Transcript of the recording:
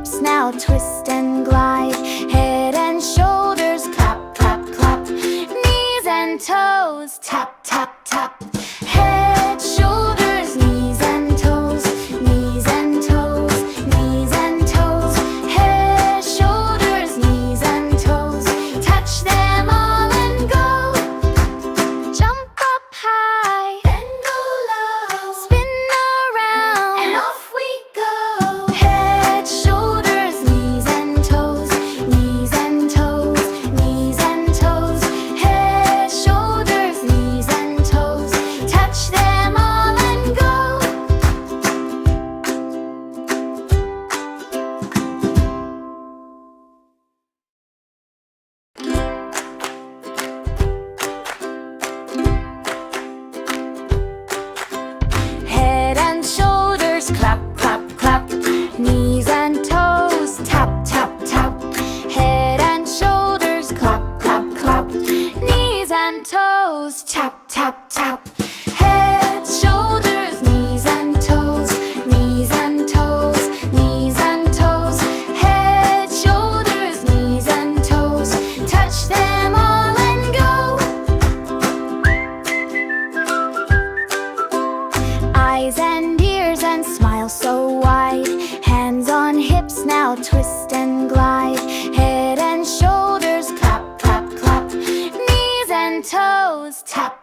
hips now twist and glide. Head and shoulders clap, clap, clap. Knees and toes tap, tap, tap. Head, shoulders, knees and toes. Knees and toes, knees and toes. Head, shoulders, knees and toes. Touch them all and go. Jump up high, then go low. Spin around, and off we go. Head, shoulders, knees and toes. Knees and toes, knees and toes. Head, shoulders, knees and toes. Touch them all and go. Head and shoulders clap, clap, clap. Knees and toes tap, tap, tap. Head and shoulders clap, clap, clap. Knees and toes tap, tap, tap. Head, shoulders, knees and toes. Knees and toes, knees and toes. Head, shoulders, knees and toes. Touch them all and go. Eyes and ears and smile so wide. Hands on hips now twist and glide. Head and shoulders clap, clap, clap. Knees and toes tap,